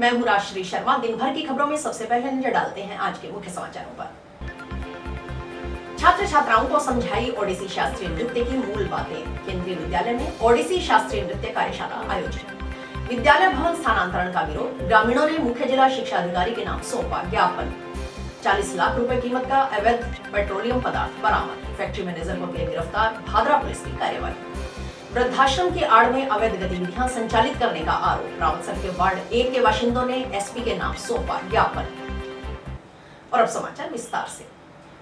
मैं हूं राजश्री शर्मा। दिन भर की खबरों में सबसे पहले नजर डालते हैं आज के मुख्य समाचारों पर। छात्र छात्राओं को समझाई ओडिसी शास्त्रीय नृत्य की मूल बातें। केंद्रीय विद्यालय में ओडिसी शास्त्रीय नृत्य कार्यशाला आयोजित। विद्यालय भवन स्थानांतरण का विरोध। ग्रामीणों ने मुख्य जिला शिक्षा अधिकारी के नाम सौंपा ज्ञापन। 40 लाख रुपए कीमत का अवैध पेट्रोलियम पदार्थ बरामद। फैक्ट्री मैनेजर को किया गिरफ्तार। भादरा पुलिस की कार्यवाही। वृद्धाश्रम की आड़ में अवैध गतिविधियां संचालित करने का आरोप। रावतसर के वार्ड 1 के बाशिंदों ने एसपी के नाम सौंपा ज्ञापन। और अब समाचार विस्तार से।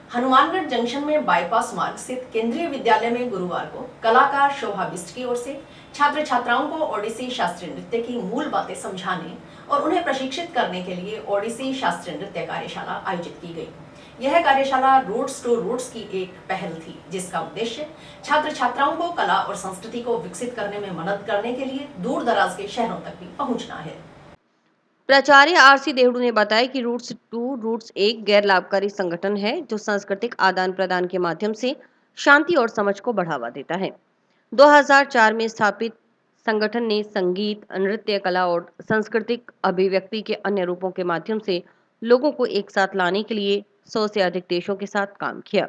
हनुमानगढ़ जंक्शन में बाईपास मार्ग स्थित केंद्रीय विद्यालय में गुरुवार को कलाकार शोभा बिष्ट की ओर से छात्र छात्राओं को ओडिसी शास्त्रीय नृत्य की मूल बातें समझाने और उन्हें प्रशिक्षित करने के लिए ओडिसी शास्त्रीय नृत्य कार्यशाला आयोजित की गई। यह कार्यशाला रूट्स टू रूट्स की एक पहल थी, जिसका उद्देश्य छात्र छात्राओं को कला और संस्कृति को विकसित करने में मदद करने के लिए दूर दराज के शहरों तक भी पहुंचना है। प्राचार्य आरसी देवड़ू ने बताया कि रूट्स टू रूट्स एक गैर लाभकारी संगठन है जो सांस्कृतिक आदान प्रदान के माध्यम से शांति और समझ को बढ़ावा देता है। 2004 में स्थापित संगठन ने संगीत, नृत्य, कला और सांस्कृतिक अभिव्यक्ति के अन्य रूपों के माध्यम से लोगों को एक साथ लाने के लिए 100 से अधिक देशों के साथ काम किया।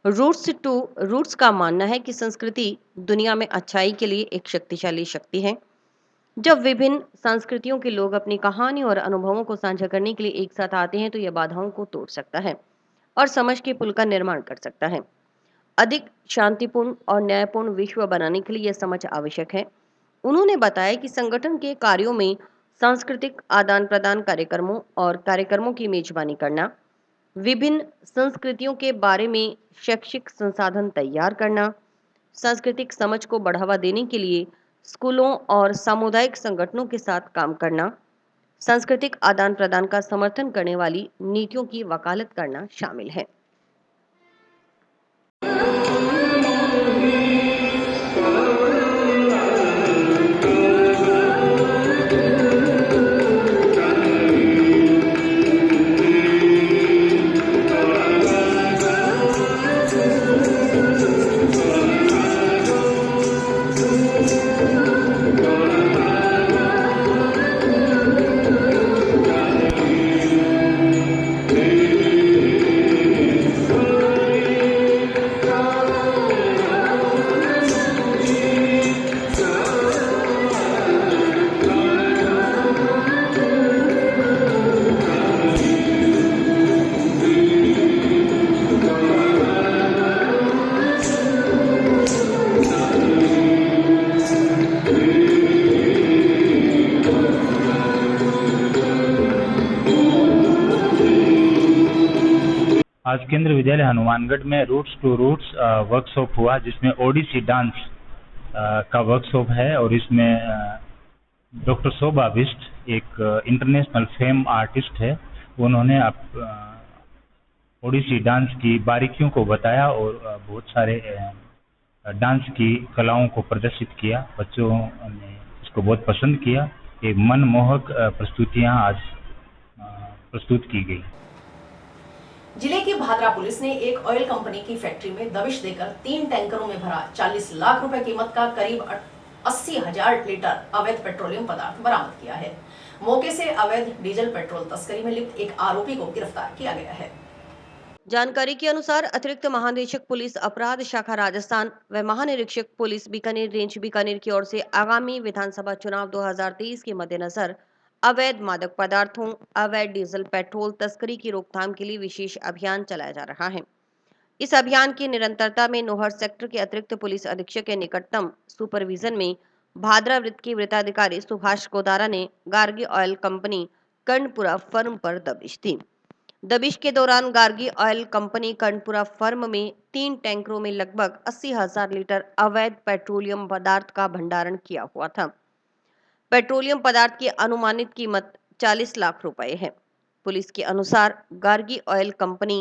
रूट्स टू रूट्स का मानना है कि संस्कृति दुनिया में अच्छाई के लिए एक शक्तिशाली शक्ति है। जब विभिन्न संस्कृतियों के लोग अपनी कहानी और अनुभवों को साझा करने के लिए एक साथ आते हैं तो यह बाधाओं को तोड़ सकता है और समझ के पुल का निर्माण कर सकता है। अधिक शांतिपूर्ण और न्यायपूर्ण विश्व बनाने के लिए यह समझ आवश्यक है। उन्होंने बताया कि संगठन के कार्यों में सांस्कृतिक आदान प्रदान कार्यक्रमों और कार्यक्रमों की मेजबानी करना, विभिन्न संस्कृतियों के बारे में शैक्षिक संसाधन तैयार करना, सांस्कृतिक समझ को बढ़ावा देने के लिए स्कूलों और सामुदायिक संगठनों के साथ काम करना, सांस्कृतिक आदान प्रदान का समर्थन करने वाली नीतियों की वकालत करना शामिल है। आज केंद्रीय विद्यालय हनुमानगढ़ में रूट्स टू रूट्स वर्कशॉप हुआ, जिसमें ओडिसी डांस का वर्कशॉप है और इसमें डॉक्टर शोभा बिष्ट एक इंटरनेशनल फेम आर्टिस्ट है। उन्होंने ओडिसी डांस की बारीकियों को बताया और बहुत सारे डांस की कलाओं को प्रदर्शित किया। बच्चों ने इसको बहुत पसंद किया। एक मनमोहक प्रस्तुतियां आज प्रस्तुत की गई। जिले की भादरा पुलिस ने एक ऑयल कंपनी की फैक्ट्री में दबिश देकर 3 टैंकरों में भरा 40 लाख रुपए कीमत का करीब 80,000 लीटर अवैध पेट्रोलियम पदार्थ बरामद किया है। मौके से अवैध डीजल पेट्रोल तस्करी में लिप्त एक आरोपी को गिरफ्तार किया गया है। जानकारी के अनुसार अतिरिक्त महानिदेशक पुलिस अपराध शाखा राजस्थान व महानिरीक्षक पुलिस बीकानेर रेंज बीकानेर की ओर से आगामी विधानसभा चुनाव 2023 के मद्देनजर अवैध मादक पदार्थों, अवैध डीजल पेट्रोल तस्करी की रोकथाम के लिए विशेष अभियान चलाया जा रहा है। इस अभियान की निरंतरता में नोहर सेक्टर के अतिरिक्त पुलिस अधीक्षक के निकटतम सुपरविजन में भादरा वृत्त के वृत्ताधिकारी सुभाष गोदारा ने Gargi oil company Karnapura firm पर दबिश दी। दबिश के दौरान Gargi oil company Karnapura firm में 3 टैंकरों में लगभग 80,000 लीटर अवैध पेट्रोलियम पदार्थ का भंडारण किया हुआ था। पेट्रोलियम पदार्थ की अनुमानित कीमत 40 लाख रुपए है। पुलिस के अनुसार Gargi oil company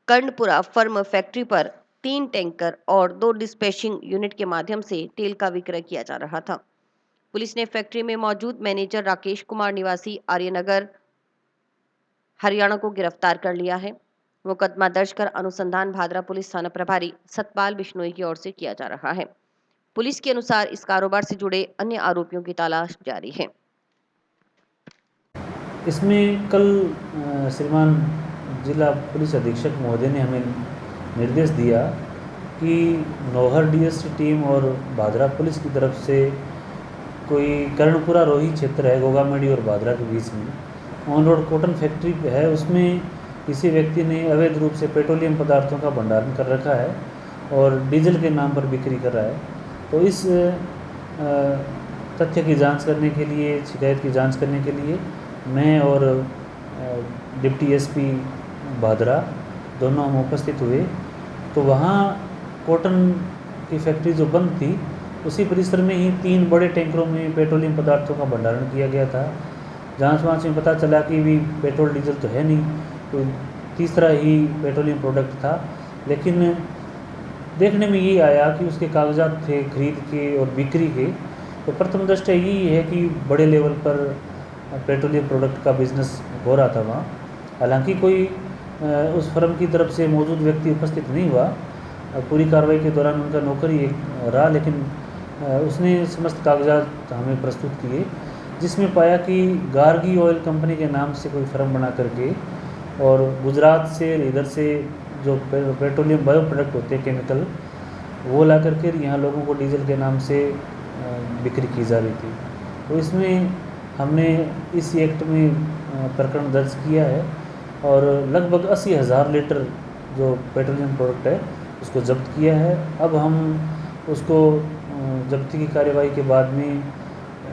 Karnapura firm factory पर 3 टैंकर और 2 डिस्पैचिंग यूनिट के माध्यम से तेल का विक्रय किया जा रहा था। पुलिस ने फैक्ट्री में मौजूद मैनेजर राकेश कुमार निवासी आर्यनगर हरियाणा को गिरफ्तार कर लिया है। मुकदमा दर्ज कर अनुसंधान भादरा पुलिस थाना प्रभारी सतपाल बिश्नोई की ओर से किया जा रहा है। पुलिस के अनुसार इस कारोबार से जुड़े अन्य आरोपियों की तलाश जारी है। इसमें कल श्रीमान जिला पुलिस अधीक्षक महोदय ने हमें निर्देश दिया कि नौहर डीएससी टीम और भादरा पुलिस की तरफ से कोई कर्णपुरा रोही क्षेत्र है गोगामेडी और भादरा के बीच में ऑन रोड कॉटन फैक्ट्री है, उसमें किसी व्यक्ति ने अवैध रूप से पेट्रोलियम पदार्थों का भंडारण कर रखा है और डीजल के नाम पर बिक्री कर रहा है। तो इस तथ्य की जांच करने के लिए, शिकायत की जांच करने के लिए मैं और डिप्टी एसपी भादरा दोनों हम उपस्थित हुए। तो वहाँ कॉटन की फैक्ट्री जो बंद थी उसी परिसर में ही 3 बड़े टैंकरों में पेट्रोलियम पदार्थों का भंडारण किया गया था। जांच में पता चला कि भी पेट्रोल डीजल तो है नहीं, तो तीसरा ही पेट्रोलियम प्रोडक्ट था। लेकिन देखने में ये आया कि उसके कागजात थे खरीद के और बिक्री के। तो प्रथम दृष्टया यही है कि बड़े लेवल पर पेट्रोलियम प्रोडक्ट का बिजनेस हो रहा था वहाँ। हालांकि कोई उस फर्म की तरफ से मौजूद व्यक्ति उपस्थित नहीं हुआ। पूरी कार्रवाई के दौरान उनका नौकरी एक रहा, लेकिन उसने समस्त कागजात हमें प्रस्तुत किए, जिसमें पाया कि गार्गी ऑयल कंपनी के नाम से कोई फर्म बना करके और गुजरात से इधर से जो पेट्रोलियम बायो प्रोडक्ट होते हैं केमिकल, वो ला करके यहाँ लोगों को डीजल के नाम से बिक्री की जा रही थी। तो इसमें हमने इस एक्ट में प्रकरण दर्ज किया है और लगभग 80,000 लीटर जो पेट्रोलियम प्रोडक्ट है उसको जब्त किया है। अब हम उसको जब्ती की कार्यवाही के बाद में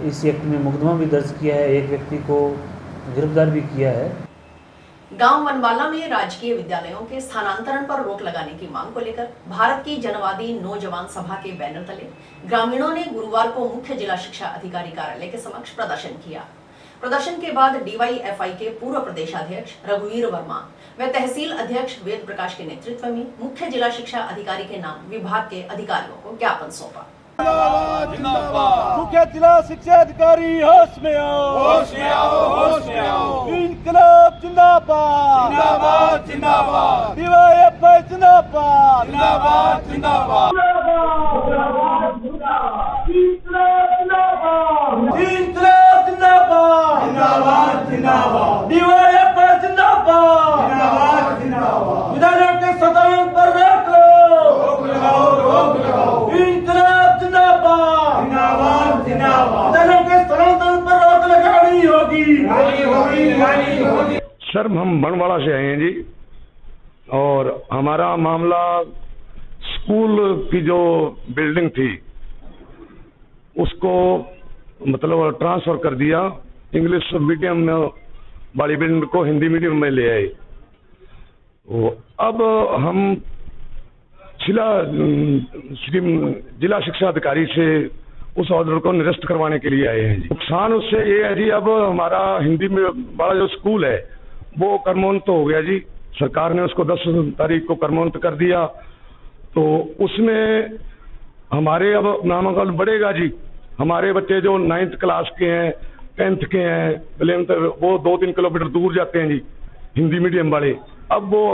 इस एक्ट में मुकदमा भी दर्ज किया है, एक व्यक्ति को गिरफ्तार भी किया है। गांव वनवाला में राजकीय विद्यालयों के स्थानांतरण पर रोक लगाने की मांग को लेकर भारत की जनवादी नौजवान सभा के बैनर तले ग्रामीणों ने गुरुवार को मुख्य जिला शिक्षा अधिकारी कार्यालय के समक्ष प्रदर्शन किया। प्रदर्शन के बाद डीवाईएफआई के पूर्व प्रदेशाध्यक्ष रघुवीर वर्मा व तहसील अध्यक्ष वेद प्रकाश के नेतृत्व में मुख्य जिला शिक्षा अधिकारी के नाम विभाग के अधिकारियों को ज्ञापन सौंपा। मुख्य जिला शिक्षा अधिकारी होश में आओ, होश में आओ, होश में आओ। इंकलाब जिंदाबाद, जिंदाबाद, जिंदाबाद। डीवाईएफआई जिंदाबाद, जिंदाबाद, जिंदाबाद। इंकलाब जिंदाबाद, इंकलाब जिंदाबाद, जिंदाबाद, जिंदाबाद। डीवाईएफआई जिंदाबाद, जिंदाबाद, जिंदाबाद। विधायक के सदन पर रोक लगाओ, रोक लगाओ। इंकलाब जिंदाबाद, जिंदाबाद, जिंदाबाद। विधायक के सदन पर रोक लगानी होगी। सर, हम बनवाड़ा से आए हैं जी, और हमारा मामला स्कूल की जो बिल्डिंग थी उसको मतलब ट्रांसफर कर दिया, इंग्लिश मीडियम वाली बिल्डिंग को हिंदी मीडियम में ले आए। अब हम जिला शिक्षा अधिकारी से उस ऑर्डर को निरस्त करवाने के लिए आए हैं जी। नुकसान उससे ये है जी, अब हमारा हिंदी में वाला जो स्कूल है वो कर्मोन्नत हो गया जी। सरकार ने उसको 10 तारीख को कर्मोन्नत कर दिया, तो उसमें हमारे अब नामांकन बढ़ेगा जी। हमारे बच्चे जो 9th क्लास के हैं, 10th के हैं, 11th, वो 2-3 किलोमीटर दूर जाते हैं जी हिंदी मीडियम वाले। अब वो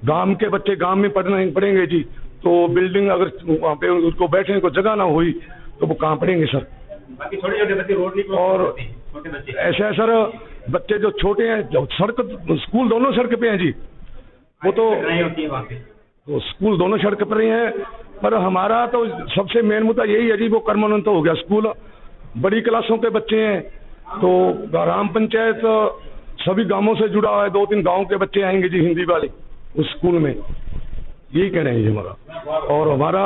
गांव के बच्चे गांव में पढ़ेंगे जी, तो बिल्डिंग अगर वहाँ पे उनको बैठने को जगह ना हुई तो वो कहाँ पढ़ेंगे सर। बाकी छोटे-छोटे बच्चे रोड नहीं और ऐसा है सर, बच्चे जो छोटे हैं, जो सड़क स्कूल दोनों सड़क पे हैं जी, वो तो स्कूल दोनों सड़क पर ही हैं। पर हमारा तो सबसे मेन मुद्दा यही है जी, वो कर्मोन्नत हो गया स्कूल, बड़ी क्लासों के बच्चे हैं, तो ग्राम पंचायत सभी गांवों से जुड़ा हुआ है, 2-3 गांव के बच्चे आएंगे जी हिंदी वाले उस स्कूल में, यही कह रहे हैं जी हमारा। और हमारा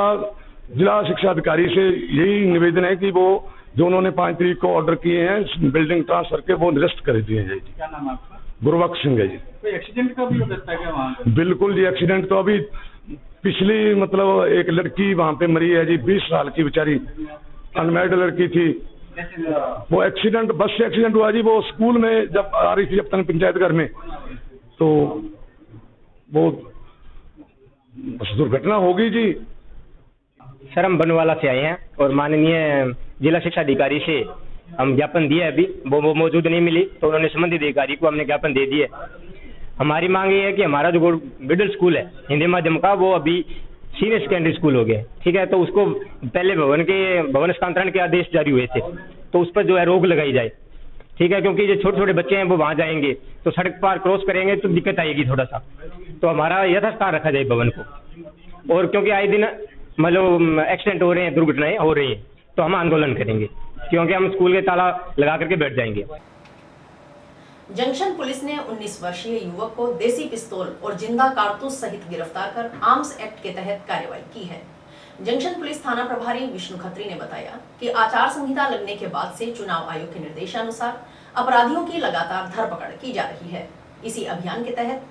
जिला शिक्षा अधिकारी से यही निवेदन है कि वो जो उन्होंने 5 तारीख को ऑर्डर किए हैं बिल्डिंग ट्रांसफर के, वो निरस्त कर दिए जाए जी। क्या नाम आपका? गुरबख्श सिंह है जी। कोई एक्सीडेंट का भी हो सकता है क्या वहाँ पे? बिल्कुल जी, एक्सीडेंट तो अभी पिछली मतलब एक लड़की वहाँ पे मरी है जी, 20 साल की बेचारी अनमैरिड लड़की थी। वो एक्सीडेंट, बस से एक्सीडेंट हुआ जी, वो स्कूल में जब आ रही थी जब तक पंचायत घर में, तो वो बस दुर्घटना होगी जी। सर, हम बनवाला से आए हैं और माननीय जिला शिक्षा अधिकारी से हम ज्ञापन दिए। अभी वो मौजूद नहीं मिली तो उन्होंने संबंधित अधिकारी को हमने ज्ञापन दे दिए। हमारी मांग ये है कि हमारा जो मिडिल स्कूल है हिंदी माध्यम का, वो अभी सीनियर सेकेंडरी स्कूल हो गया, ठीक है, तो उसको पहले भवन हस्तांतरण के आदेश जारी हुए थे, तो उस पर जो है रोक लगाई जाए, ठीक है, क्योंकि जो छोटे छोटे बच्चे हैं वो वहाँ जाएंगे तो सड़क पार क्रॉस करेंगे तो दिक्कत आएगी थोड़ा सा, तो हमारा यथास्थान रखा जाए भवन को। और क्योंकि आए दिन मतलब एक्सीडेंट हो रहे हैं, दुर्घटनाएं हो रही हैं, तो हम आंदोलन करेंगे, क्योंकि हम स्कूल के ताला लगा करके बैठ जाएंगे। जंक्शन पुलिस ने 19 वर्षीय युवक को देसी पिस्तौल और जिंदा कारतूस सहित गिरफ्तार कर आर्म्स एक्ट के तहत कार्रवाई की है। जंक्शन पुलिस थाना प्रभारी विष्णु खत्री ने बताया कि आचार संहिता लगने के बाद से चुनाव आयोग के निर्देशानुसार अपराधियों की लगातार धरपकड़ की जा रही है। इसी अभियान के तहत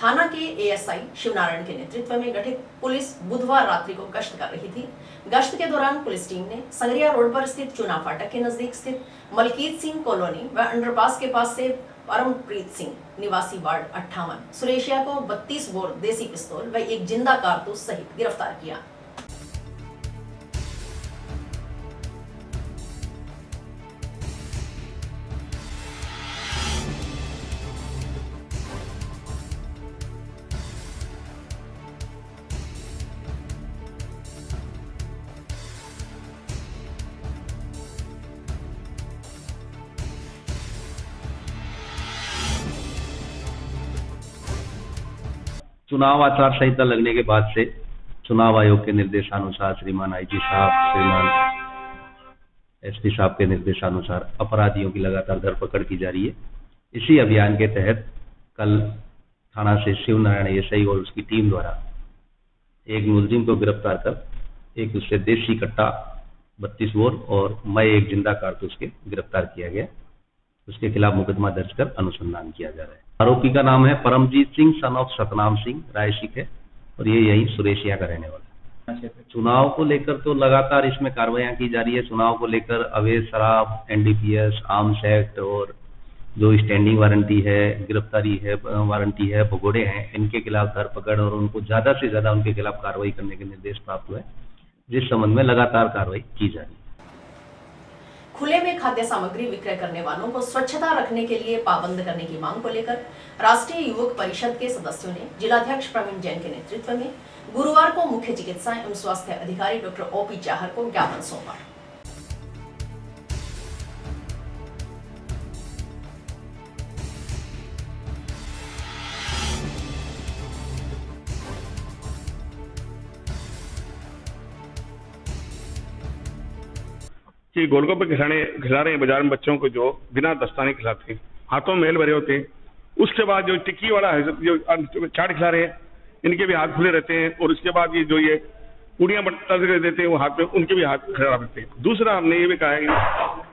थाना के एएसआई शिवनारायण के नेतृत्व में गठित पुलिस बुधवार रात्रि को गश्त कर रही थी। गश्त के दौरान पुलिस टीम ने संगरिया रोड पर स्थित चुनाव फाटक के नजदीक स्थित मलकीत सिंह कॉलोनी व अंडरपास के पास से परमप्रीत सिंह निवासी वार्ड 58 सुरेशिया को 32 बोर देसी पिस्तौल व एक जिंदा कारतूस सहित गिरफ्तार किया। चुनाव आचार संहिता लगने के बाद से चुनाव आयोग के निर्देशानुसार श्रीमान आईजी साहब, श्रीमान एसपी साहब के निर्देशानुसार अपराधियों की लगातार धरपकड़ की जा रही है। इसी अभियान के तहत कल थाना से शिवनारायण एएसआई और उसकी टीम द्वारा एक मुलजिम को गिरफ्तार कर एक उससे देसी कट्टा 32 बोर और मय एक जिंदा कारतूस के गिरफ्तार किया गया। उसके खिलाफ मुकदमा दर्ज कर अनुसंधान किया जा रहा है। आरोपी का नाम है परमजीत सिंह सन ऑफ सतनाम सिंह, रायसिक है और ये यही सुरेशिया का रहने वाला है। चुनाव को लेकर तो लगातार इसमें कार्रवाइयां की जा रही है। चुनाव को लेकर अवैध शराब, एनडीपीएस, आर्म्स एक्ट और जो स्टैंडिंग वारंटी है, गिरफ्तारी है, वारंटी है, भगोड़े हैं, इनके खिलाफ धरपकड़ और उनको ज्यादा से ज्यादा उनके खिलाफ कार्रवाई करने के निर्देश प्राप्त हुए, जिस संबंध में लगातार कार्रवाई की जा रही है। खुले में खाद्य सामग्री विक्रय करने वालों को स्वच्छता रखने के लिए पाबंद करने की मांग को लेकर राष्ट्रीय युवक परिषद के सदस्यों ने जिलाध्यक्ष प्रवीण जैन के नेतृत्व में गुरुवार को मुख्य चिकित्सा एवं स्वास्थ्य अधिकारी डॉक्टर ओपी चाहर को ज्ञापन सौंपा। कि गोलगप्पे खिला रहे हैं बाजार में बच्चों को, जो बिना दस्ताने खिलाते हैं, हाथों में मैल भरे होते हैं। उसके बाद जो टिक्की वाला है, जो चाट खिला रहे हैं, इनके भी हाथ खुले रहते हैं। और उसके बाद ये जो ये पूड़ियाँ तल कर देते हैं वो हाथ में, उनके भी हाथ खराब रहते हैं। दूसरा हमने ये भी कहा है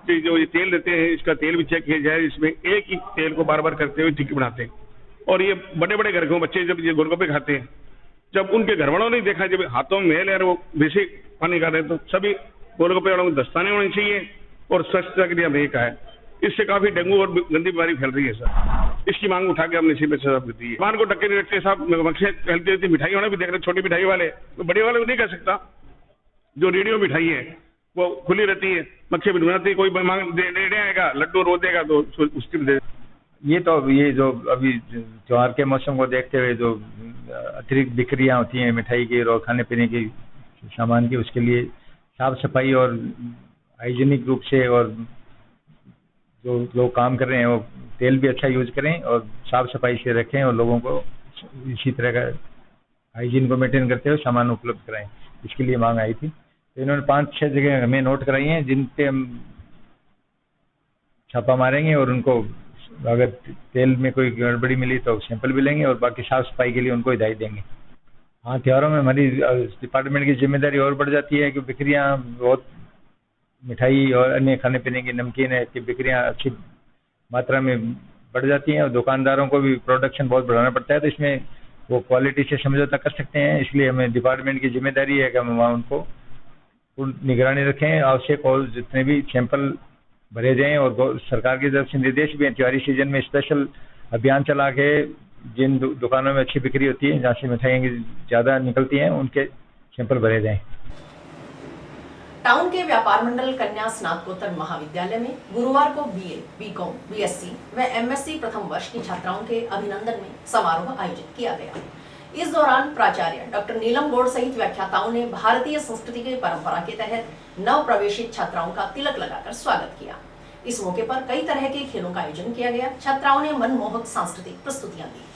कि जो ये तेल देते हैं, इसका तेल भी चेक किया जाए। इसमें एक ही तेल को बार बार करते हुए टिक्की बनाते हैं। और ये बड़े बड़े घर के बच्चे जब ये गोलगप्पे खाते हैं, जब उनके घर वालों ने देखा जब हाथों में मैल है वो वैसे पानी खा रहे हैं, तो सभी गोलगप्पे वालों को दस्ताने होने चाहिए और स्वच्छता के लिए हमने कहा है। इससे काफी डेंगू और गंदी बीमारी फैल रही है सर। इसकी मांग उठा के हमने सीबीएसई साहब को दी है। दुकान को ढके नहीं रखते साहब, कहते रहते मिठाई वाले भी देख रहे, छोटी मिठाई वाले, तो बड़े वाले को नहीं कह सकता। जो रेडियो मिठाई है वो खुली रहती है, मक्खी भी बनाती, कोई मांग लेने आएगा, लड्डू रो देगा तो उसकी भी दे। ये जो अभी त्योहार के मौसम को देखते हुए जो अतिरिक्त बिक्रियां होती हैं मिठाई की और खाने पीने की सामान की, उसके लिए साफ सफाई और हाइजीनिक रूप से और जो लोग काम कर रहे हैं वो तेल भी अच्छा यूज करें और साफ सफाई से रखें और लोगों को इसी तरह का हाइजीन को मेंटेन करते हुए सामान उपलब्ध कराएं। इसके लिए मांग आई थी। तो इन्होंने 5-6 जगह हमें नोट कराई हैं, जिन पे हम छापा मारेंगे और उनको अगर तेल में कोई गड़बड़ी मिली तो सैंपल भी लेंगे और बाकी साफ सफाई के लिए उनको हिदायत देंगे। हाँ, त्योहारों में हमारी डिपार्टमेंट की जिम्मेदारी और बढ़ जाती है कि बिक्रियाँ बहुत, मिठाई और अन्य खाने पीने की नमकीन है कि बिक्रियाँ अच्छी मात्रा में बढ़ जाती हैं और दुकानदारों को भी प्रोडक्शन बहुत बढ़ाना पड़ता है, तो इसमें वो क्वालिटी से समझौता कर सकते हैं। इसलिए हमें डिपार्टमेंट की जिम्मेदारी है कि हम वहाँ उनको पूर्ण निगरानी रखें। आवश्यक और जितने भी सैंपल भरे जाएं और सरकार की तरफ से निर्देश भी हैं, त्योहारी सीजन में स्पेशल अभियान चला के जिन दुकानों में अच्छी बिक्री होती है, जहाँ से मिठाइयाँ ज़्यादा निकलती हैं, उनके सैंपल भरे जाएं। टाउन के व्यापार मंडल कन्या स्नातकोत्तर महाविद्यालय में गुरुवार को बीए, बीकॉम, बीएससी व एमएससी प्रथम वर्ष की छात्राओं के अभिनंदन में समारोह आयोजित किया गया। इस दौरान प्राचार्य डॉक्टर नीलम गौड़ सहित व्याख्याताओं ने भारतीय संस्कृति की परंपरा के तहत नव प्रवेशित छात्राओं का तिलक लगाकर स्वागत किया। इस मौके पर कई तरह के खेलों का आयोजन किया गया। छात्राओं ने मनमोहक सांस्कृतिक प्रस्तुतियां दी।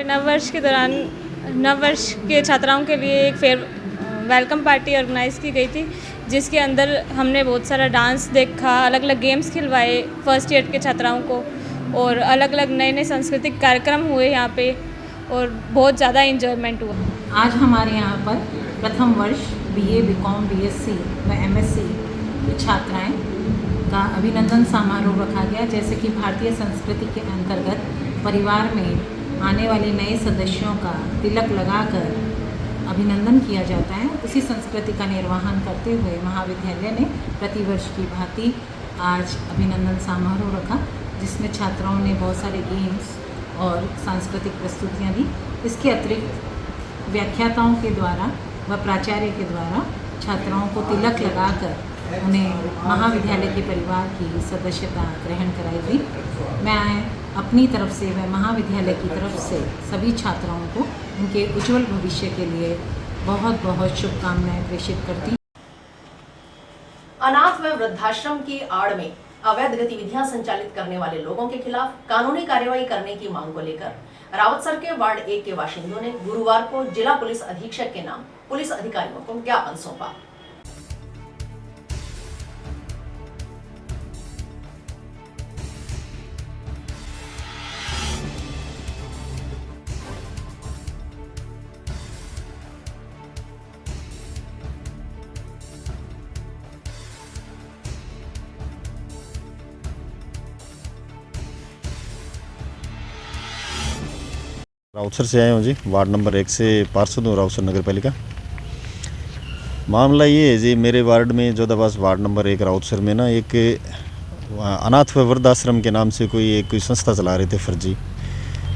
नववर्ष के दौरान नववर्ष के छात्राओं के लिए एक वेलकम पार्टी ऑर्गेनाइज़ की गई थी, जिसके अंदर हमने बहुत सारा डांस देखा, अलग अलग गेम्स खिलवाए फर्स्ट ईयर के छात्राओं को, और अलग अलग नए नए सांस्कृतिक कार्यक्रम हुए यहाँ पे, और बहुत ज़्यादा एंजॉयमेंट हुआ। आज हमारे यहाँ पर प्रथम वर्ष BA, BCom, BSc व MSc की छात्राएँ का अभिनंदन समारोह रखा गया। जैसे कि भारतीय संस्कृति के अंतर्गत परिवार में आने वाले नए सदस्यों का तिलक लगाकर अभिनंदन किया जाता है, उसी संस्कृति का निर्वहन करते हुए महाविद्यालय ने प्रतिवर्ष की भांति आज अभिनंदन समारोह रखा, जिसमें छात्राओं ने बहुत सारे गेम्स और सांस्कृतिक प्रस्तुतियां दी। इसके अतिरिक्त व्याख्याताओं के द्वारा व प्राचार्य के द्वारा छात्राओं को तिलक लगाकर उन्हें महाविद्यालय के परिवार की सदस्यता ग्रहण कराई गई। मैं अपनी तरफ से व महाविद्यालय की तरफ से सभी छात्राओं को उनके उज्जवल भविष्य के लिए बहुत बहुत शुभकामनाएं प्रेषित करती। अनाथ व वृद्धाश्रम की आड़ में अवैध गतिविधियां संचालित करने वाले लोगों के खिलाफ कानूनी कार्रवाई करने की मांग को लेकर रावतसर के वार्ड 1 के बाशिंदों ने गुरुवार को जिला पुलिस अधीक्षक के नाम पुलिस अधिकारियों को ज्ञापन सौंपा। रावतसर से आए हूँ जी, वार्ड नंबर 1 से पार्षद हूँ रावतसर नगर पालिका। मामला ये है जी, मेरे वार्ड में जोधाबास वार्ड नंबर 1 रावतसर में ना एक अनाथ व वृद्धाश्रम के नाम से कोई संस्था चला रहे थे फर्जी,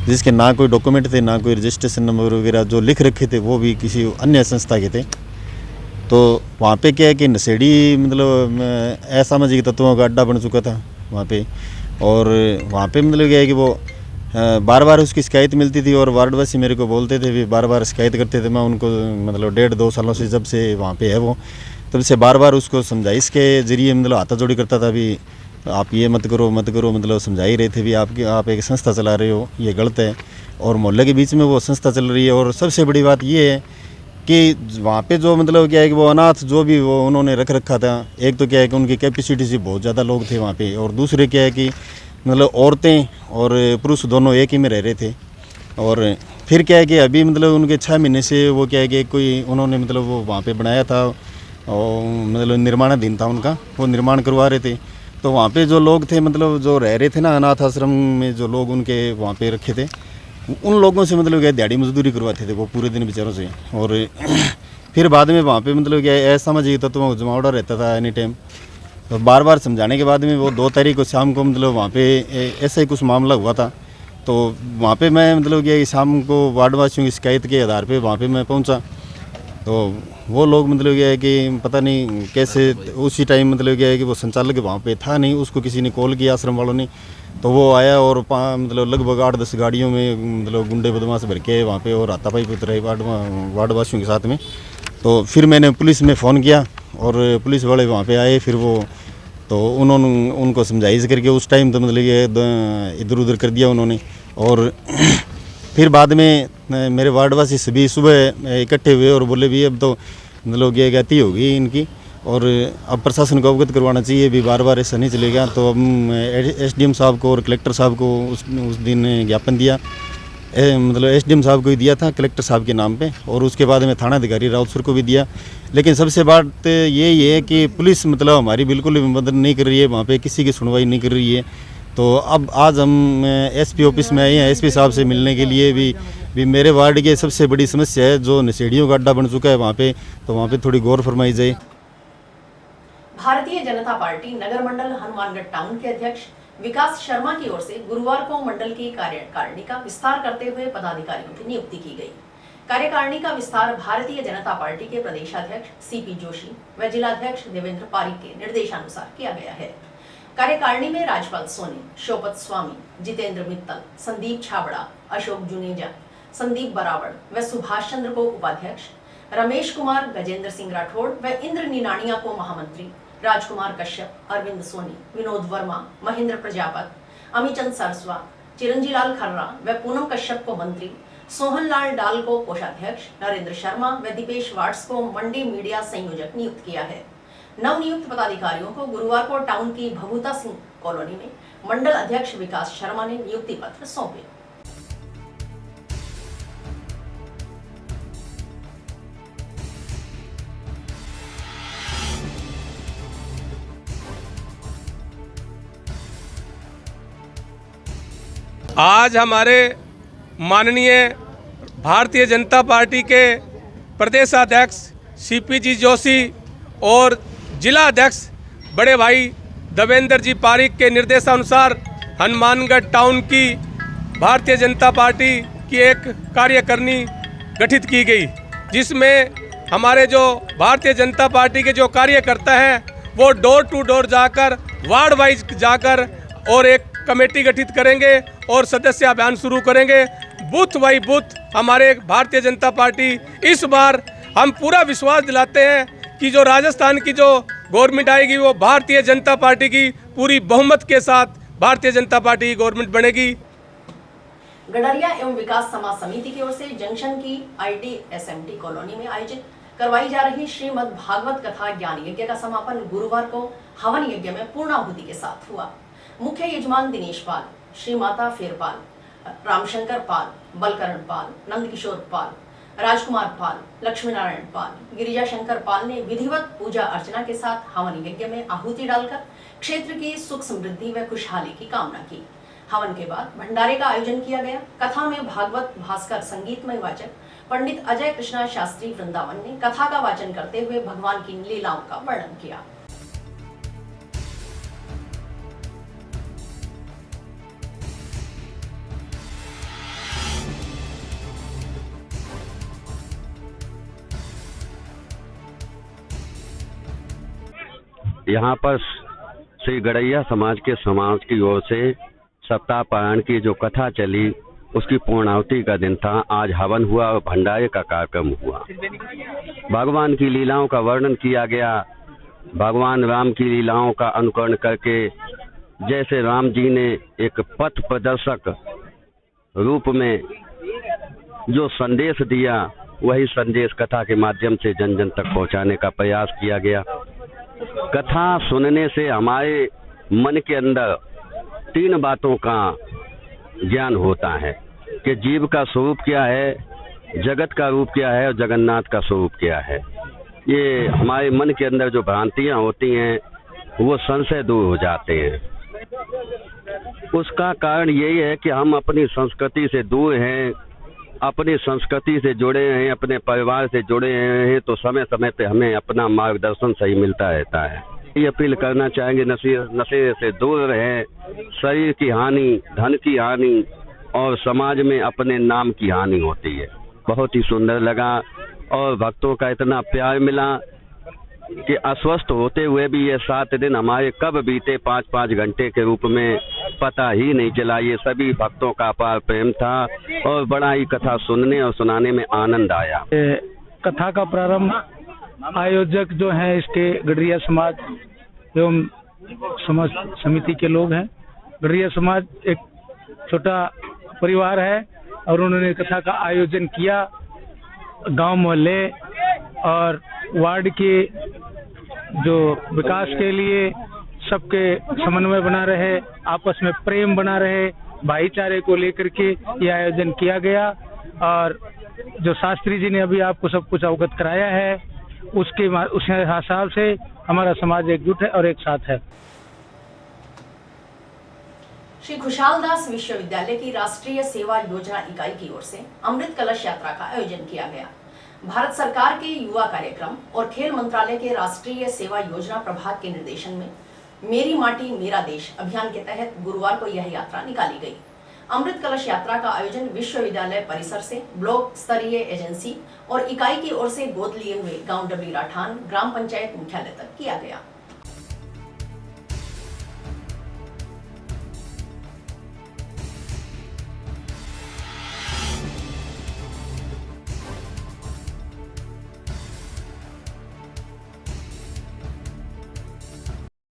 जिसके ना कोई डॉक्यूमेंट थे, ना कोई रजिस्ट्रेशन नंबर वगैरह, जो लिख रखे थे वो भी किसी अन्य संस्था के थे। तो वहाँ पे क्या है कि नशेड़ी मतलब असामाजिक तत्वों का अड्डा बन चुका था वहाँ पे, और वहाँ पे मतलब क्या है कि वो बार बार उसकी शिकायत मिलती थी, और वार्डवासी मेरे को बोलते थे भी बार बार शिकायत करते थे। मैं उनको मतलब 1.5-2 सालों से जब से वहाँ पे है वो, तब से बार बार उसको समझाइश के जरिए मतलब हाथाजोड़ी करता था भी आप ये मत करो मतलब समझा ही रहे थे भी आप एक संस्था चला रहे हो, ये गलत है, और मोहल्ले के बीच में वो संस्था चल रही है। और सबसे बड़ी बात ये है कि वहाँ पे जो मतलब क्या है कि वो अनाथ जो भी वो उन्होंने रख रखा था, एक तो क्या है कि उनकी कैपेसिटी से बहुत ज़्यादा लोग थे वहाँ पे, और दूसरे क्या है कि मतलब औरतें और पुरुष दोनों एक ही में रह रहे थे। और फिर क्या है कि अभी मतलब उनके 6 महीने से वो क्या है कि कोई उन्होंने मतलब वो वहाँ पे बनाया था, और मतलब निर्माणाधीन था उनका, वो निर्माण करवा रहे थे। तो वहाँ पे जो लोग थे मतलब जो रह रहे थे ना अनाथ आश्रम में, जो लोग उनके वहाँ पे रखे थे, उन लोगों से मतलब क्या दिहाड़ी मजदूरी करवाते थे वो पूरे दिन बेचारों से। और फिर बाद में वहाँ पे मतलब क्या असामाजिक तत्वों को जमावड़ा रहता था एनी टाइम। तो बार बार समझाने के बाद में वो 2 तारीख को शाम को मतलब वहाँ पे ऐसा ही कुछ मामला हुआ था। तो वहाँ पे मैं मतलब क्या शाम को वार्डवासियों की शिकायत के आधार पे वहाँ पे मैं पहुँचा। तो वो लोग मतलब क्या है कि पता नहीं कैसे उसी टाइम मतलब क्या है कि वो संचालक वहाँ पे था नहीं, उसको किसी ने कॉल किया आश्रम वालों ने, तो वो आया और मतलब लगभग 8-10 गाड़ियों में मतलब गुंडे बदमाश भर के वहाँ पे और हाथापाई उतराई वार्डवासियों के साथ में। तो फिर मैंने पुलिस में फ़ोन किया और पुलिस वाले वहाँ पे आए। फिर वो तो उन्होंने उनको समझाइश करके उस टाइम तो मतलब ये इधर उधर कर दिया उन्होंने। और फिर बाद में मेरे वार्डवासी सभी सुबह इकट्ठे हुए और बोले भी अब तो मतलब ये गति होगी इनकी, और अब प्रशासन को अवगत करवाना चाहिए भी, बार बार ऐसा नहीं चलेगा। तो हम SDM साहब को और कलेक्टर साहब को उस दिन ज्ञापन दिया, मतलब SDM साहब को ही दिया था कलेक्टर साहब के नाम पे, और उसके बाद में थाना अधिकारी रावतसर को भी दिया। लेकिन सबसे बात यही है कि पुलिस मतलब हमारी बिल्कुल भी मदद नहीं कर रही है, वहाँ पे किसी की सुनवाई नहीं कर रही है। तो अब आज हम एसपी ऑफिस में आए हैं एसपी साहब से मिलने के लिए। भी मेरे वार्ड की सबसे बड़ी समस्या है जो नशेड़ियों का अड्डा बन चुका है वहाँ पे, तो वहाँ पे थोड़ी गौर फरमाई जाए। भारतीय जनता पार्टी नगर मंडल हनुमानगढ़ टाउन के अध्यक्ष विकास शर्मा की ओर से गुरुवार को मंडल की कार्यकारिणी का विस्तार करते हुए पदाधिकारियों की नियुक्ति की गई। कार्यकारिणी का विस्तार भारतीय जनता पार्टी के प्रदेशाध्यक्ष सीपी जोशी व जिलाध्यक्ष देवेंद्र पारिक के निर्देशानुसार किया गया है। कार्यकारिणी में राजपाल सोनी, शोपत स्वामी, जितेंद्र मित्तल, संदीप छाबड़ा, अशोक जुनेजा, संदीप बरावड़ व सुभाष चंद्र को उपाध्यक्ष, रमेश कुमार, गजेंद्र सिंह राठौड़ व इंद्र नीनानिया को महामंत्री, राजकुमार कश्यप, अरविंद सोनी, विनोद वर्मा, महेंद्र प्रजापत, अमीचंद सरस्वा, चिरंजी लाल खर्रा व पूनम कश्यप को मंत्री, सोहन लाल डाल को कोषाध्यक्ष, नरेंद्र शर्मा व दीपेश वाट्स को मंडी मीडिया संयोजक नियुक्त किया है। नवनियुक्त पदाधिकारियों को गुरुवार को टाउन की भभूता सिंह कॉलोनी में मंडल अध्यक्ष विकास शर्मा ने नियुक्ति पत्र सौंपे। आज हमारे माननीय भारतीय जनता पार्टी के प्रदेशाध्यक्ष सीपी जोशी और जिला अध्यक्ष बड़े भाई देवेंद्र जी पारिक के निर्देशानुसार हनुमानगढ़ टाउन की भारतीय जनता पार्टी की एक कार्यकारिणी गठित की गई, जिसमें हमारे जो भारतीय जनता पार्टी के जो कार्यकर्ता हैं वो डोर टू डोर जाकर, वार्ड वाइज जाकर और एक कमेटी गठित करेंगे और सदस्य अभियान शुरू करेंगे। बूथ बाई बूथ हमारे भारतीय जनता पार्टी इस बार हम पूरा विश्वास दिलाते हैं कि जो राजस्थान की जो गवर्नमेंट आएगी वो भारतीय जनता पार्टी की पूरी बहुमत के साथ भारतीय जनता पार्टी की गवर्नमेंट बनेगी। गडरिया एवं विकास समाज समिति की ओर से जंक्शन की ITSMT कॉलोनी में आयोजित करवाई जा रही श्रीमद् भागवत कथा ज्ञान यज्ञ का समापन गुरुवार को हवन यज्ञ में पूर्णाहुति के साथ हुआ। मुख्य यजमान दिनेश पाल, श्री माता फेरपाल, रामशंकर पाल, बलकरण पाल, नंदकिशोर पाल, राजकुमार पाल, लक्ष्मी नारायण पाल, गिरिजा शंकर पाल ने विधिवत पूजा अर्चना के साथ हवन यज्ञ में आहुति डालकर क्षेत्र की सुख समृद्धि व खुशहाली की कामना की। हवन के बाद भंडारे का आयोजन किया गया। कथा में भागवत भास्कर संगीतमय वाचक पंडित अजय कृष्णा शास्त्री वृंदावन ने कथा का वाचन करते हुए भगवान की लीलाओं का वर्णन किया। यहाँ पर श्री गड़ैया समाज की ओर से सप्ताह पारायण की जो कथा चली उसकी पूर्णाहुति का दिन था। आज हवन हुआ और भंडारे का कार्यक्रम हुआ। भगवान की लीलाओं का वर्णन किया गया। भगवान राम की लीलाओं का अनुकरण करके जैसे राम जी ने एक पथ प्रदर्शक रूप में जो संदेश दिया, वही संदेश कथा के माध्यम से जन जन तक पहुँचाने का प्रयास किया गया। कथा सुनने से हमारे मन के अंदर 3 बातों का ज्ञान होता है कि जीव का स्वरूप क्या है, जगत का रूप क्या है और जगन्नाथ का स्वरूप क्या है। ये हमारे मन के अंदर जो भ्रांतियां होती हैं वो संशय दूर हो जाते हैं। उसका कारण यही है कि हम अपनी संस्कृति से दूर हैं, अपनी संस्कृति से जुड़े हैं, अपने परिवार से जुड़े हैं, तो समय समय पे हमें अपना मार्गदर्शन सही मिलता रहता है। ये अपील करना चाहेंगे नशे से दूर रहें। शरीर की हानि, धन की हानि और समाज में अपने नाम की हानि होती है। बहुत ही सुंदर लगा और भक्तों का इतना प्यार मिला कि अस्वस्थ होते हुए भी ये 7 दिन हमारे कब बीते 5-5 घंटे के रूप में पता ही नहीं चला। ये सभी भक्तों का अपार प्रेम था और बड़ा ही कथा सुनने और सुनाने में आनंद आया। कथा का प्रारंभ आयोजक जो हैं इसके गडरिया समाज एवं समाज समिति के लोग हैं। गडरिया समाज एक छोटा परिवार है और उन्होंने कथा का आयोजन किया। गांव मोहल्ले और वार्ड के जो विकास के लिए सबके समन्वय बना रहे, आपस में प्रेम बना रहे, भाईचारे को लेकर के यह आयोजन किया गया। और जो शास्त्री जी ने अभी आपको सब कुछ अवगत कराया है उसके हिसाब से हमारा समाज एकजुट है और एक साथ है। श्री खुशहाल दास विश्वविद्यालय की राष्ट्रीय सेवा योजना इकाई की ओर से अमृत कलश यात्रा का आयोजन किया गया। भारत सरकार के युवा कार्यक्रम और खेल मंत्रालय के राष्ट्रीय सेवा योजना प्रभाग के निर्देशन में मेरी माटी मेरा देश अभियान के तहत गुरुवार को यह यात्रा निकाली गई। अमृत कलश यात्रा का आयोजन विश्वविद्यालय परिसर से ब्लॉक स्तरीय एजेंसी और इकाई की ओर से गोद लिए हुए गांव डबली राठान ग्राम पंचायत मुख्यालय तक किया गया।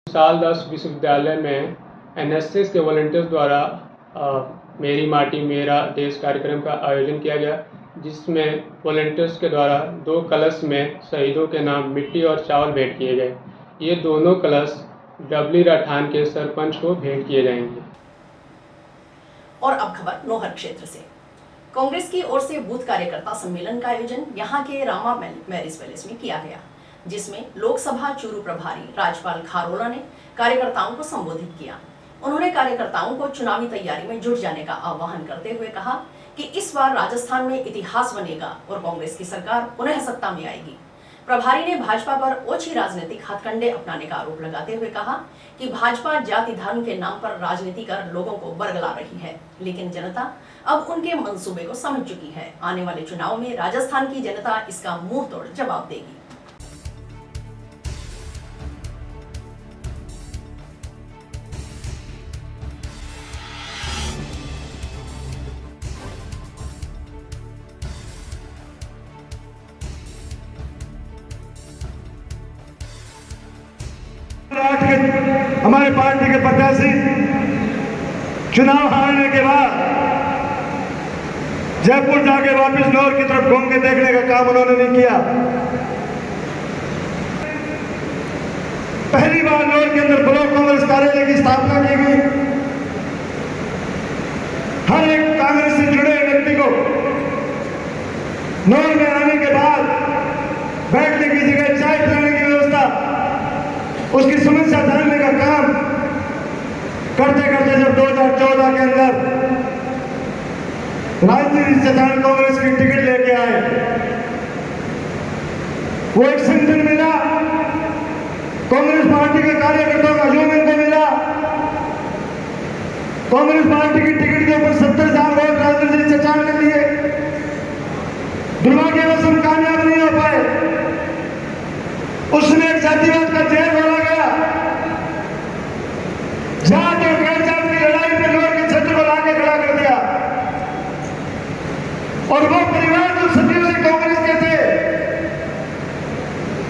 खुशहाल दास विश्वविद्यालय में एनएसएस के वॉलंटियर्स द्वारा मेरी माटी मेरा देश कार्यक्रम का आयोजन किया गया, जिसमें वॉलंटियर्स के द्वारा 2 कलश में शहीदों के नाम मिट्टी और चावल भेंट किए गए। ये दोनों कलश डबली राठान के सरपंच को भेंट किए जाएंगे। और अब खबर नौहर क्षेत्र से। कांग्रेस की ओर से बूथ कार्यकर्ता सम्मेलन का आयोजन यहां के रामा मैरिज पैलेस में किया गया, जिसमें लोकसभा चूरू प्रभारी राजपाल खारोला ने कार्यकर्ताओं को संबोधित किया। उन्होंने कार्यकर्ताओं को चुनावी तैयारी में जुट जाने का आह्वान करते हुए कहा कि इस बार राजस्थान में इतिहास बनेगा और कांग्रेस की सरकार पुनः सत्ता में आएगी। प्रभारी ने भाजपा पर ओछी राजनीतिक हथकंडे अपनाने का आरोप लगाते हुए कहा कि भाजपा जाति धर्म के नाम पर राजनीति कर लोगों को बरगला रही है, लेकिन जनता अब उनके मंसूबे को समझ चुकी है। आने वाले चुनाव में राजस्थान की जनता इसका मुंह तोड़ जवाब देगी। हमारे पार्टी के प्रत्याशी चुनाव हारने के बाद जयपुर जाके वापस नौर की तरफ घूम के देखने का काम उन्होंने नहीं किया। पहली बार नौर के अंदर ब्लॉक कांग्रेस कार्यालय की स्थापना की गई। हर एक कांग्रेस से जुड़े व्यक्ति को नौर में आने के बाद बैठने की जगह चाय पिलाने की व्यवस्था, उसकी समस्या जानने का काम करते करते जब 2014 के अंदर राजनीति से जान कांग्रेस की टिकट लेके आए, वो एक संगठन मिला, कांग्रेस पार्टी के कार्यकर्ताओं का यूनियन को मिला। कांग्रेस पार्टी की टिकट के ऊपर 70,000 वोट राजनीति से जान के लिए दुर्भाग्यवश हम कामयाब नहीं हो पाए। उसमें एक जातिवाद का जहर बोला गया, जात और गैर जात की लड़ाई पे लोग के क्षेत्र को लाके खड़ा कर दिया। और वो परिवार जो सदियों से कांग्रेस के थे,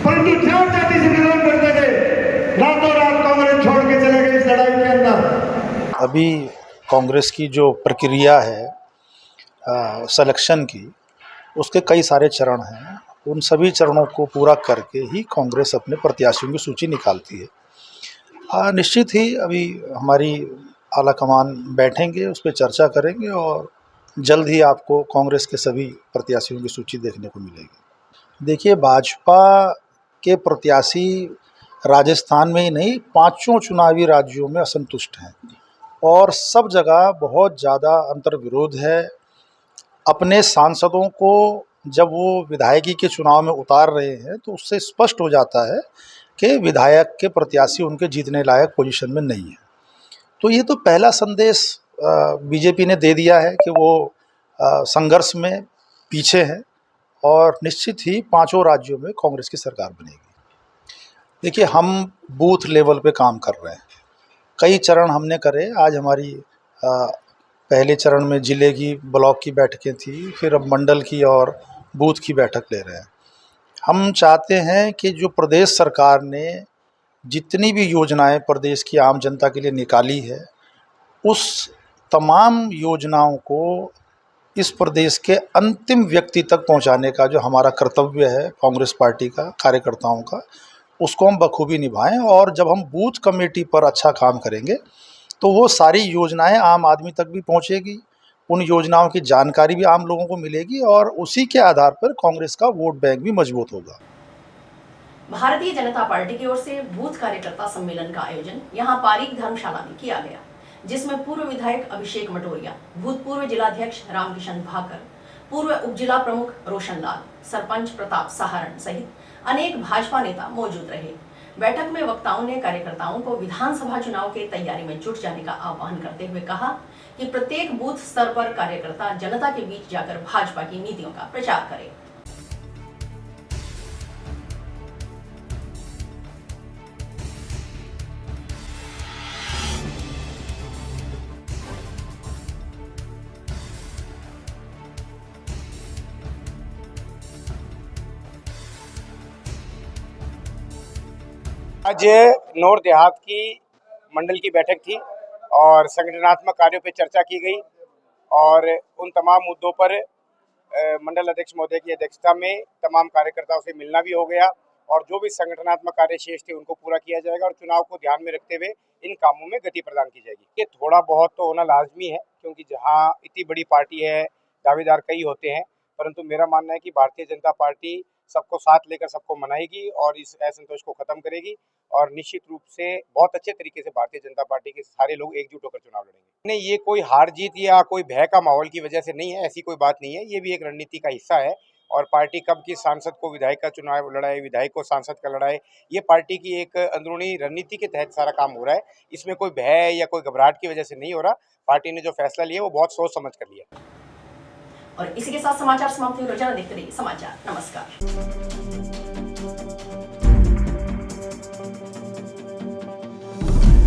परंतु जात जाति से विरोध करते थे, रातों रात कांग्रेस छोड़ के चले गए इस लड़ाई के अंदर। अभी कांग्रेस की जो प्रक्रिया है सिलेक्शन की, उसके कई सारे चरण हैं। उन सभी चरणों को पूरा करके ही कांग्रेस अपने प्रत्याशियों की सूची निकालती है। निश्चित ही अभी हमारी आला कमान बैठेंगे, उस पर चर्चा करेंगे और जल्द ही आपको कांग्रेस के सभी प्रत्याशियों की सूची देखने को मिलेगी। देखिए, भाजपा के प्रत्याशी राजस्थान में ही नहीं, 5 चुनावी राज्यों में असंतुष्ट हैं और सब जगह बहुत ज़्यादा अंतर्विरोध है। अपने सांसदों को जब वो विधायकी के चुनाव में उतार रहे हैं तो उससे स्पष्ट हो जाता है कि विधायक के प्रत्याशी उनके जीतने लायक पोजीशन में नहीं है। तो ये तो पहला संदेश बीजेपी ने दे दिया है कि वो संघर्ष में पीछे है और निश्चित ही 5 राज्यों में कांग्रेस की सरकार बनेगी। देखिए, हम बूथ लेवल पे काम कर रहे हैं, कई चरण हमने करे। आज हमारी पहले चरण में जिले की ब्लॉक की बैठकें थी, फिर अब मंडल की और बूथ की बैठक ले रहे हैं। हम चाहते हैं कि जो प्रदेश सरकार ने जितनी भी योजनाएं प्रदेश की आम जनता के लिए निकाली है, उस तमाम योजनाओं को इस प्रदेश के अंतिम व्यक्ति तक पहुंचाने का जो हमारा कर्तव्य है कांग्रेस पार्टी का, कार्यकर्ताओं का, उसको हम बखूबी निभाएं। और जब हम बूथ कमेटी पर अच्छा काम करेंगे तो वो सारी योजनाएं आम आदमी तक भी पहुंचेगी, उन योजनाओं की जानकारी भी आम लोगों को मिलेगी और उसी के आधार पर कांग्रेस का वोट बैंक भी मजबूत होगा। भारतीय जनता पार्टी की ओर से बूथ कार्यकर्ता सम्मेलन का आयोजन यहां पारीक धर्मशाला में किया गया, जिसमें पूर्व विधायक अभिषेक मटोरिया, भूतपूर्व जिलाध्यक्ष रामकिशन भाकर, पूर्व उपजिला प्रमुख रोशन लाल, सरपंच प्रताप सहारण सहित अनेक भाजपा नेता मौजूद रहे। बैठक में वक्ताओं ने कार्यकर्ताओं को विधानसभा चुनाव के तैयारी में जुट जाने का आह्वान करते हुए कहा कि प्रत्येक बूथ स्तर पर कार्यकर्ता जनता के बीच जाकर भाजपा की नीतियों का प्रचार करें। आज नौर देहात की मंडल की बैठक थी और संगठनात्मक कार्यों पर चर्चा की गई और उन तमाम मुद्दों पर मंडल अध्यक्ष महोदय की अध्यक्षता में तमाम कार्यकर्ताओं से मिलना भी हो गया और जो भी संगठनात्मक कार्य शेष थे उनको पूरा किया जाएगा और चुनाव को ध्यान में रखते हुए इन कामों में गति प्रदान की जाएगी। ये थोड़ा बहुत तो होना लाजमी है क्योंकि जहाँ इतनी बड़ी पार्टी है, दावेदार कई होते हैं, परंतु मेरा मानना है कि भारतीय जनता पार्टी सबको साथ लेकर सबको मनाएगी और इस असंतोष को खत्म करेगी और निश्चित रूप से बहुत अच्छे तरीके से भारतीय जनता पार्टी के सारे लोग एकजुट होकर चुनाव लड़ेंगे। नहीं, ये कोई हार जीत या कोई भय का माहौल की वजह से नहीं है, ऐसी कोई बात नहीं है। ये भी एक रणनीति का हिस्सा है और पार्टी कब किस सांसद को विधायक का चुनाव लड़ाए, विधायक को सांसद का लड़ाए, ये पार्टी की एक अंदरूनी रणनीति के तहत सारा काम हो रहा है। इसमें कोई भय या कोई घबराहट की वजह से नहीं हो रहा। पार्टी ने जो फैसला लिया वो बहुत सोच समझ कर लिया। और इसी के साथ समाचार समाप्त हुए। रोजाना देखते रहिए समाचार। नमस्कार।